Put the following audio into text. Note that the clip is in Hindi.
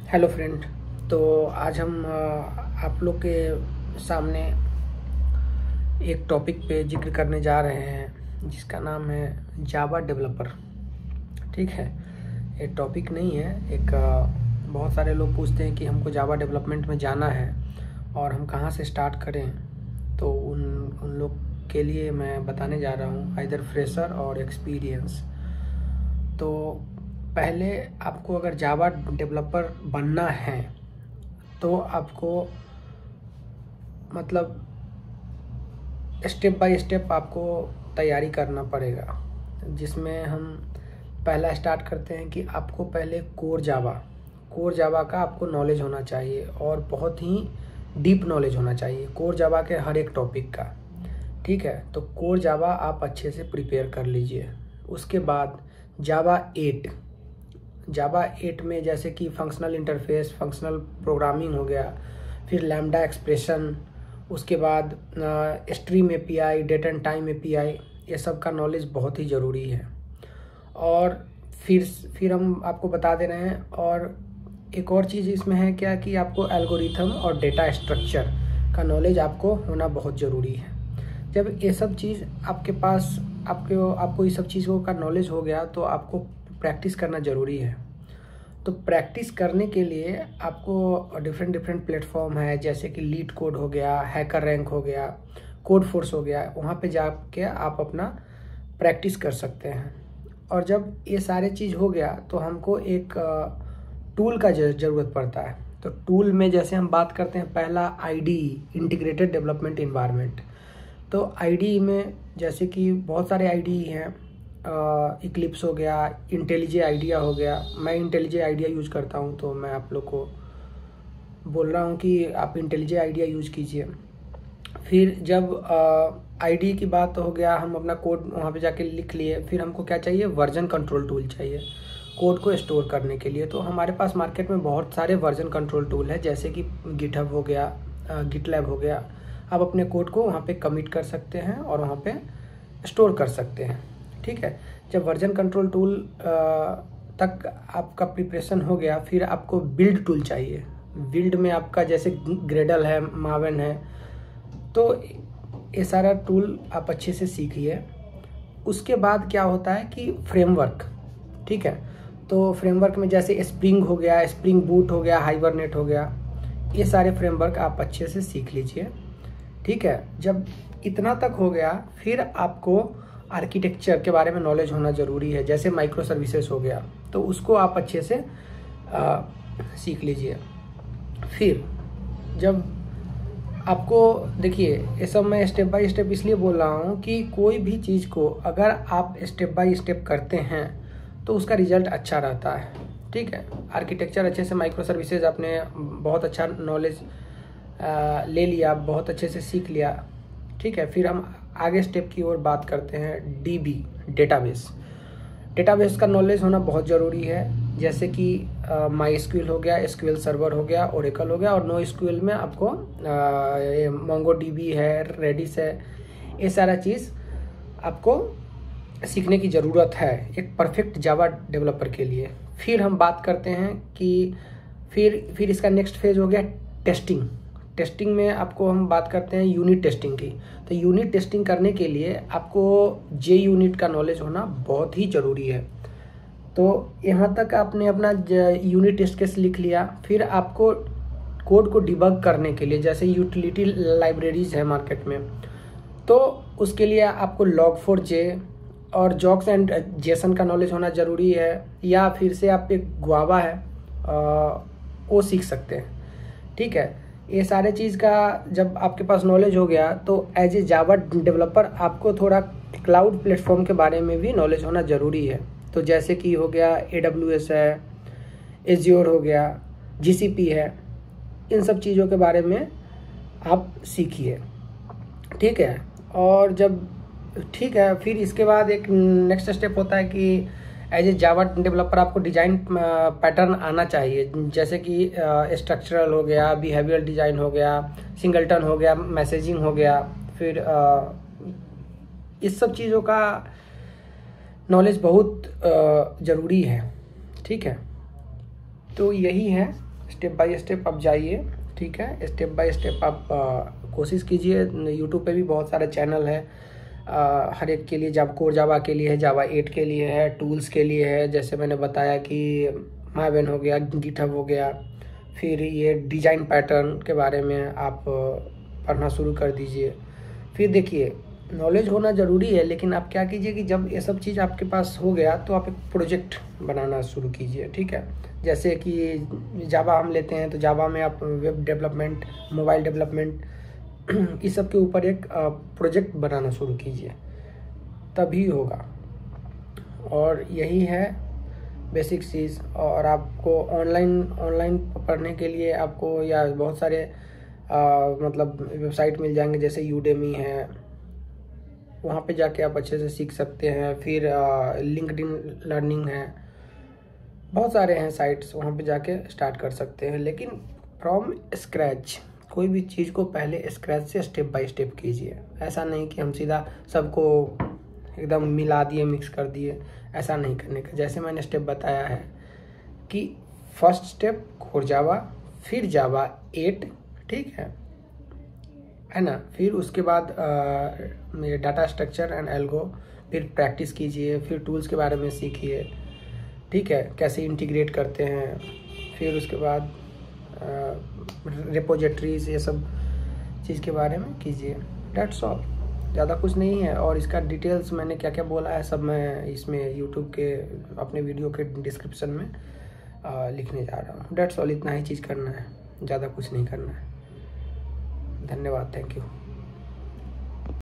Hello friend. तो आज हम आप लोग के सामने एक टॉपिक पे जिक्र करने जा रहे हैं जिसका नाम है जावा डेवलपर। ठीक है, ये टॉपिक नहीं है। एक बहुत सारे लोग पूछते हैं कि हमको जावा डेवलपमेंट में जाना है और हम कहाँ से स्टार्ट करें। तो उन लोग के लिए मैं बताने जा रहा हूँ, आइदर फ्रेशर और एक्सपीरियंस। तो पहले आपको अगर जावा डेवलपर बनना है तो आपको मतलब स्टेप बाय स्टेप आपको तैयारी करना पड़ेगा, जिसमें हम पहला स्टार्ट करते हैं कि आपको पहले कोर जावा का आपको नॉलेज होना चाहिए और बहुत ही डीप नॉलेज होना चाहिए कोर जावा के हर एक टॉपिक का। ठीक है, तो कोर जावा आप अच्छे से प्रिपेयर कर लीजिए। उसके बाद जावा 8 में जैसे कि फंक्शनल इंटरफेस, फंक्शनल प्रोग्रामिंग हो गया, फिर लैम्डा एक्सप्रेशन, उसके बाद stream API, date and time API, ये सब का नॉलेज बहुत ही ज़रूरी है। और फिर हम आपको बता दे रहे हैं। और एक और चीज़ इसमें है क्या कि आपको एल्गोरिथम और डेटा स्ट्रक्चर का नॉलेज आपको होना बहुत ज़रूरी है। जब ये सब चीज़ आपके पास आपको ये सब चीज़ों का नॉलेज हो गया तो आपको प्रैक्टिस करना ज़रूरी है। तो प्रैक्टिस करने के लिए आपको डिफरेंट प्लेटफॉर्म है, जैसे कि लीड कोड हो गया, हैकर रैंक हो गया, कोड फोर्स हो गया। वहाँ पे जाके आप अपना प्रैक्टिस कर सकते हैं। और जब ये सारे चीज़ हो गया तो हमको एक टूल का ज़रूरत पड़ता है। तो टूल में जैसे हम बात करते हैं, पहला IDE, इंटीग्रेटेड डेवलपमेंट इन्वायरमेंट। तो IDE में जैसे कि बहुत सारे IDE हैं, इक्लिप्स हो गया, इंटेलिजे आइडिया हो गया। मैं इंटेलिजे आइडिया यूज़ करता हूँ, तो मैं आप लोग को बोल रहा हूँ कि आप इंटेलिजे आइडिया यूज़ कीजिए। फिर जब IDE की बात हो गया, हम अपना कोड वहाँ पे जाके लिख लिए। फिर हमको क्या चाहिए, वर्जन कंट्रोल टूल चाहिए कोड को स्टोर करने के लिए। तो हमारे पास मार्केट में बहुत सारे वर्जन कंट्रोल टूल है, जैसे कि गिटहब हो गया, गिटलैब हो गया। आप अपने कोड को वहाँ पे कमिट कर सकते हैं और वहाँ पे स्टोर कर सकते हैं। ठीक है, जब वर्जन कंट्रोल टूल तक आपका प्रिपरेशन हो गया, फिर आपको बिल्ड टूल चाहिए। बिल्ड में आपका जैसे ग्रेडल है, मावन है, तो ये सारा टूल आप अच्छे से सीखिए। उसके बाद क्या होता है कि फ्रेमवर्क। ठीक है, तो फ्रेमवर्क में जैसे स्प्रिंग हो गया, स्प्रिंग बूट हो गया, हाइबरनेट हो गया, ये सारे फ्रेमवर्क आप अच्छे से सीख लीजिए। ठीक है, जब इतना तक हो गया फिर आपको आर्किटेक्चर के बारे में नॉलेज होना ज़रूरी है, जैसे माइक्रो सर्विसेज हो गया, तो उसको आप अच्छे से सीख लीजिए। फिर जब आपको देखिए, ये सब मैं स्टेप बाय स्टेप इसलिए बोल रहा हूँ कि कोई भी चीज़ को अगर आप स्टेप बाय स्टेप करते हैं तो उसका रिजल्ट अच्छा रहता है। ठीक है, आर्किटेक्चर अच्छे से, माइक्रो सर्विसेज आपने बहुत अच्छा नॉलेज ले लिया, बहुत अच्छे से सीख लिया। ठीक है, फिर हम आगे स्टेप की ओर बात करते हैं। DB, डेटाबेस का नॉलेज होना बहुत ज़रूरी है, जैसे कि MySQL हो गया, SQL सर्वर हो गया, ओरेकल हो गया। और NoSQL में आपको MongoDB है, रेडिस है, ये सारा चीज़ आपको सीखने की ज़रूरत है एक परफेक्ट जावा डेवलपर के लिए। फिर हम बात करते हैं कि फिर इसका नेक्स्ट फेज हो गया टेस्टिंग में आपको हम बात करते हैं यूनिट टेस्टिंग की। तो यूनिट टेस्टिंग करने के लिए आपको JUnit का नॉलेज होना बहुत ही ज़रूरी है। तो यहाँ तक आपने अपना यूनिट टेस्ट केस लिख लिया। फिर आपको कोड को डिबग करने के लिए, जैसे यूटिलिटी लाइब्रेरीज है मार्केट में, तो उसके लिए आपको log4j और जॉक्स एंड जेसन का नॉलेज होना ज़रूरी है। या फिर से आप एक गुआवा है वो सीख सकते हैं। ठीक है, ये सारे चीज़ का जब आपके पास नॉलेज हो गया तो एज ए जावा डेवलपर आपको थोड़ा क्लाउड प्लेटफॉर्म के बारे में भी नॉलेज होना ज़रूरी है। तो जैसे कि हो गया AWS है, Azure हो गया, GCP है, इन सब चीज़ों के बारे में आप सीखिए। ठीक है, और जब ठीक है, फिर इसके बाद एक नेक्स्ट स्टेप होता है कि एज ए जावा डेवलपर आपको डिज़ाइन पैटर्न आना चाहिए, जैसे कि स्ट्रक्चरल हो गया, बिहेवियरल डिज़ाइन हो गया, सिंगलटन हो गया, मैसेजिंग हो गया। फिर इस सब चीज़ों का नॉलेज बहुत ज़रूरी है। ठीक है, तो यही है स्टेप बाय स्टेप आप जाइए, ठीक है। स्टेप बाय स्टेप आप कोशिश कीजिए। यूट्यूब पे भी बहुत सारे चैनल है, हर एक के लिए, कोर जावा के लिए है, जावा 8 के लिए है, टूल्स के लिए है। जैसे मैंने बताया कि मायबेन हो गया, गिटहब हो गया, फिर ये डिजाइन पैटर्न के बारे में आप पढ़ना शुरू कर दीजिए। फिर देखिए, नॉलेज होना ज़रूरी है, लेकिन आप क्या कीजिए कि जब ये सब चीज़ आपके पास हो गया तो आप एक प्रोजेक्ट बनाना शुरू कीजिए, ठीक है। जैसे कि जावा हम लेते हैं, तो जावा में आप वेब डेवलपमेंट, मोबाइल डेवलपमेंट, इस सब के ऊपर एक प्रोजेक्ट बनाना शुरू कीजिए, तभी होगा। और यही है बेसिक चीज़। और आपको ऑनलाइन पढ़ने के लिए आपको या बहुत सारे मतलब वेबसाइट मिल जाएंगे, जैसे यूडेमी है, वहाँ पे जाके आप अच्छे से सीख सकते हैं। फिर लिंक्डइन लर्निंग है, बहुत सारे हैं साइट्स, वहाँ पे जाके स्टार्ट कर सकते हैं। लेकिन फ्रॉम स्क्रैच, कोई भी चीज़ को पहले स्क्रैच से स्टेप बाय स्टेप कीजिए। ऐसा नहीं कि हम सीधा सबको एकदम मिला दिए, मिक्स कर दिए, ऐसा नहीं करने का। जैसे मैंने स्टेप बताया है कि फर्स्ट स्टेप कोर जावा, फिर जावा 8, ठीक है ना। फिर उसके बाद डाटा स्ट्रक्चर एंड एल्गो, फिर प्रैक्टिस कीजिए, फिर टूल्स के बारे में सीखिए, ठीक है, कैसे इंटीग्रेट करते हैं। फिर उसके बाद रिपोजिटरीज, ये सब चीज़ के बारे में कीजिए। डेट्स ऑल, ज़्यादा कुछ नहीं है। और इसका डिटेल्स मैंने क्या क्या बोला है सब मैं इसमें यूट्यूब के अपने वीडियो के डिस्क्रिप्शन में लिखने जा रहा हूँ। डेट्स ऑल, इतना ही चीज़ करना है, ज़्यादा कुछ नहीं करना है। धन्यवाद, थैंक यू।